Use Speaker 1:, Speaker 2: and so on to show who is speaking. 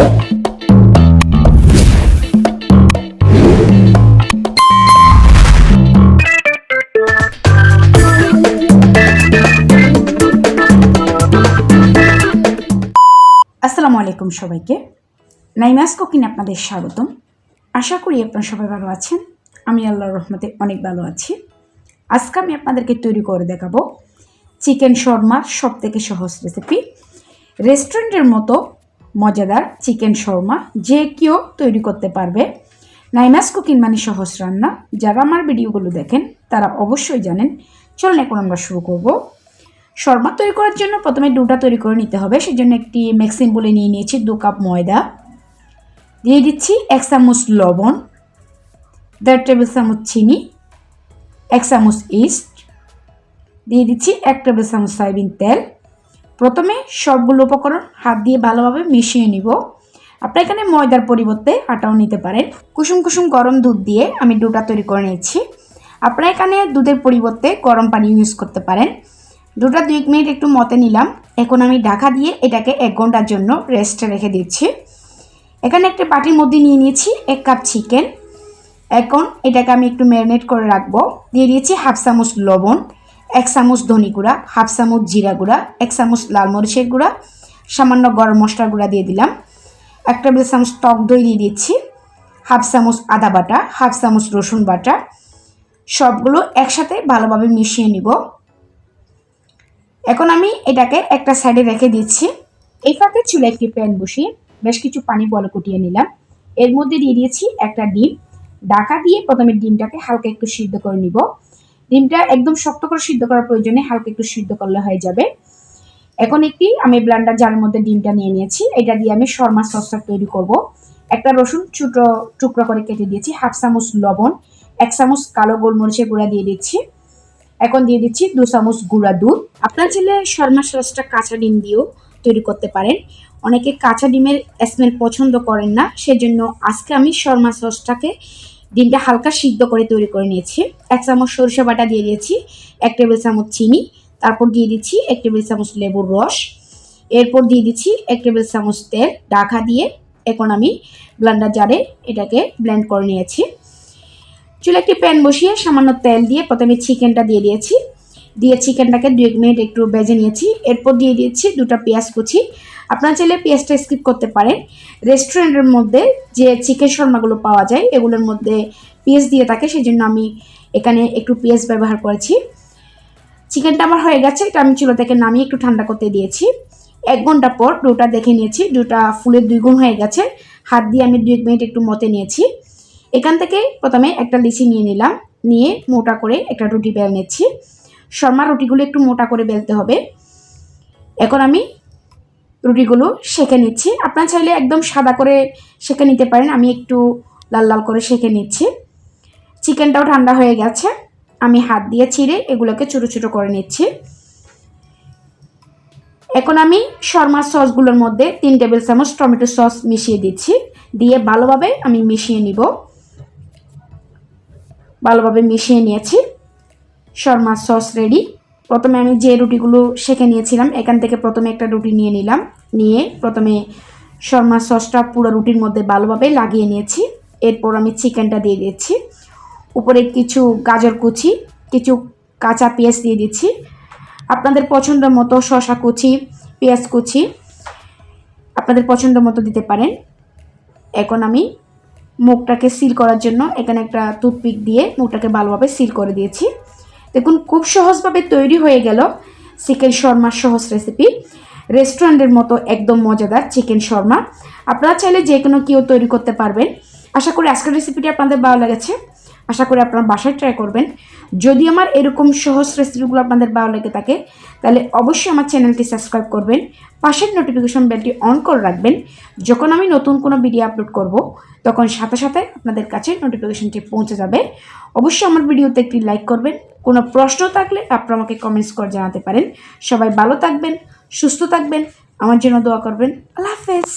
Speaker 1: আসসালামু আলাইকুম সবাইকে। নাইমাস কুকিং আপনাদের স্বাগতম। আশা করি আপনারা সবাই ভালো আছেন। আমি আল্লাহর রহমতে অনেক ভালো আছি। আজকে আমি আপনাদেরকে তৈরি করে দেখাবো চিকেন শর্মার সবথেকে সহজ রেসিপি। রেস্টুরেন্টের মতো মজাদার চিকেন শর্মা যে কেউ তৈরি করতে পারবে। নাইমাস কুকিং মানে সহজ রান্না। যারা আমার ভিডিওগুলো দেখেন তারা অবশ্যই জানেন। চলুন এখন আমরা শুরু করব। শর্মা তৈরি করার জন্য প্রথমে ডোটা তৈরি করে নিতে হবে। সেজন্য একটি মিক্সিং বলে নিয়ে নিয়েছি 2 কাপ ময়দা, দিয়ে দিচ্ছি 1 চামচ লবণ, 1.5 টেবিল চামচ চিনি, 1 চামচ ইস্ট, দিয়ে দিচ্ছি 1 টেবিল চামচ সয়াবিন তেল। প্রথমে সবগুলো উপকরণ হাত দিয়ে ভালোভাবে মিশিয়ে নিব। আপনারা এখানে ময়দার পরিবর্তে আটাও নিতে পারেন। কুসুম কুসুম গরম দুধ দিয়ে আমি ডোটা তৈরি করে নিয়েছি। আপনারা এখানে দুধের পরিবর্তে গরম পানি ইউজ করতে পারেন। ডোটা 2 মিনিট একটু মতে নিলাম। এখন আমি ঢাকা দিয়ে এটাকে 1 ঘন্টার জন্য রেস্টে রেখে দিচ্ছি। এখানে একটা বাটির মধ্যে নিয়ে নিয়েছি 1 কাপ চিকেন। এখন এটাকে আমি একটু ম্যারিনেট করে রাখবো। দিয়ে দিয়েছি 1/2 চামচ লবণ, 1 চামচ ধনে গুঁড়া, 1/2 চামচ জিরা গুঁড়া, 1 চামচ লাল মরিচের গুঁড়া, সামান্য গরম মশলার গুঁড়া দিয়ে দিলাম। 1 টেবিল চামচ টক দই দিয়ে দিচ্ছি, 1/2 চামচ আদা বাটা, 1/2 চামচ রসুন বাটা। সবগুলো একসাথে ভালোভাবে মিশিয়ে নিব। এখন আমি এটাকে একটা সাইডে রেখে দিচ্ছি। এই ফাঁকে চুলে একটি প্যান বসিয়ে বেশ কিছু পানি বল কুটিয়ে নিলাম। এর মধ্যে দিয়ে দিয়েছি একটা ডিম। ঢাকা দিয়ে প্রথমে ডিমটাকে হালকা একটু সিদ্ধ করে নিব। ডিমটা একদম শক্ত করে সিদ্ধ করার প্রয়োজনে হালকা একটু সিদ্ধ করলে হয়ে যাবে। এখন আমি ব্লেন্ডার জারের মধ্যে ডিমটা নিয়ে নিয়েছি। এটা দিয়ে আমি শর্মা সসটা তৈরি করব। একটা রসুন ছোট টুকরো করে কেটে দিয়েছি, 1/2 চামচ লবণ, 1 চামচ কালো গোলমরিচের গুঁড়া দিয়ে দিচ্ছি। এখন দিয়ে দিচ্ছি 2 চামচ গুঁড়া দুধ। আপনার চাইলে শর্মা সসটা কাঁচা ডিম দিয়েও তৈরি করতে পারেন। অনেকে কাঁচা ডিমের স্মেল পছন্দ করেন না, সেজন্য আজকে আমি শর্মা সসটাকে ডিমটা হালকা সিদ্ধ করে তৈরি করে নিয়েছি। 1 চামচ সরিষা বাটা দিয়ে দিয়েছি, 1 টেবিল চামচ চিনি, তারপর দিয়ে দিচ্ছি 1 টেবিল চামচ লেবুর রস, এরপর দিয়ে দিচ্ছি 1 টেবিল চামচ তেল। ঢাকা দিয়ে এখন আমি ব্লেন্ডার জারে এটাকে ব্লেন্ড করে নিয়েছি। চুলে একটি প্যান বসিয়ে সামান্য তেল দিয়ে প্রথমে চিকেনটা দিয়ে দিয়েছি। দিয়ে চিকেনটাকে 2 মিনিট একটু ভেজে নিয়েছি। এরপর দিয়ে দিয়েছি 2টা পেঁয়াজ কুচি। আপনারা চাইলে পেঁয়াজটা স্কিপ করতে পারেন। রেস্টুরেন্টের মধ্যে যে চিকেন শর্মাগুলো পাওয়া যায় এগুলোর মধ্যে পেঁয়াজ দিয়ে থাকে, সেই জন্য আমি এখানে একটু পেঁয়াজ ব্যবহার করেছি। চিকেনটা আমার হয়ে গেছে। এটা আমি চুলা থেকে নামিয়ে একটু ঠান্ডা করতে দিয়েছি। 1 ঘন্টা পর ডোটা দেখে নিয়েছি। ডোটা ফুলের 2 গুণ হয়ে গেছে। হাত দিয়ে আমি 2 মিনিট একটু মতে নিয়েছি। এখান থেকে প্রথমে একটা লিচি নিয়ে নিলাম। নিয়ে মোটা করে একটা রুটি বেলে নিচ্ছি। শর্মা রুটিগুলো একটু মোটা করে বেলতে হবে। এখন আমি রুটিগুলো সেঁকে নিচ্ছি। আপনারা চাইলে একদম সাদা করে সেঁকে নিতে পারেন। আমি একটু লাল লাল করে সেঁকে নিচ্ছি। চিকেনটাও ঠান্ডা হয়ে গেছে। আমি হাত দিয়ে ছিঁড়ে এগুলোকে ছোটো ছোটো করে নিচ্ছি। এখন আমি শর্মার সসগুলোর মধ্যে 3 টেবিল চামচ টমেটো সস মিশিয়ে দিচ্ছি। দিয়ে ভালোভাবে আমি মিশিয়ে নিব। ভালোভাবে মিশিয়ে নিয়েছি। শর্মার সস রেডি। প্রথমে আমি যে রুটিগুলো সেঁকে নিয়েছিলাম এখান থেকে প্রথমে একটা রুটি নিয়ে নিলাম। নিয়ে প্রথমে শর্মার সসটা পুরো রুটির মধ্যে ভালোভাবে লাগিয়ে নিয়েছি। এরপর আমি চিকেনটা দিয়ে দিচ্ছি। উপরে কিছু গাজর কুচি, কিছু কাঁচা পেঁয়াজ দিয়ে দিচ্ছি। আপনাদের পছন্দ মতো শসা কুচি, পেঁয়াজ কুচি আপনাদের পছন্দ মতো দিতে পারেন। এখন আমি মুখটাকে সিল করার জন্য এখানে একটা টুথপিক দিয়ে মুখটাকে ভালোভাবে সিল করে দিয়েছি। দেখুন খুব সহজভাবে তৈরি হয়ে গেল চিকেন শর্মার সহজ রেসিপি। রেস্টুরেন্টের মতো একদম মজাদার চিকেন শর্মা। আপনারা চাইলে যে কোনো কেউ তৈরি করতে পারবেন। আশা করি আজকের রেসিপিটি আপনাদের ভালো লেগেছে। আশা করি আপনারা বাসায় ট্রাই করবেন। যদি আমার এরকম সহজ রেসিপিগুলো আপনাদের ভালো লেগে থাকে তাহলে অবশ্যই আমার চ্যানেলটি সাবস্ক্রাইব করবেন। পাশের নোটিফিকেশন বেলটি অন করে রাখবেন। যখন আমি নতুন কোনো ভিডিও আপলোড করব তখন সাথে সাথে আপনাদের কাছে নোটিফিকেশনটি পৌঁছে যাবে। অবশ্যই আমার ভিডিওতে একটি লাইক করবেন। কোনো প্রশ্ন থাকলে আপনারা আমাকে কমেন্টস করে জানাতে পারেন। সবাই ভালো থাকবেন, সুস্থ থাকবেন, আমার জন্য দোয়া করবেন। আল্লাহ হাফেজ।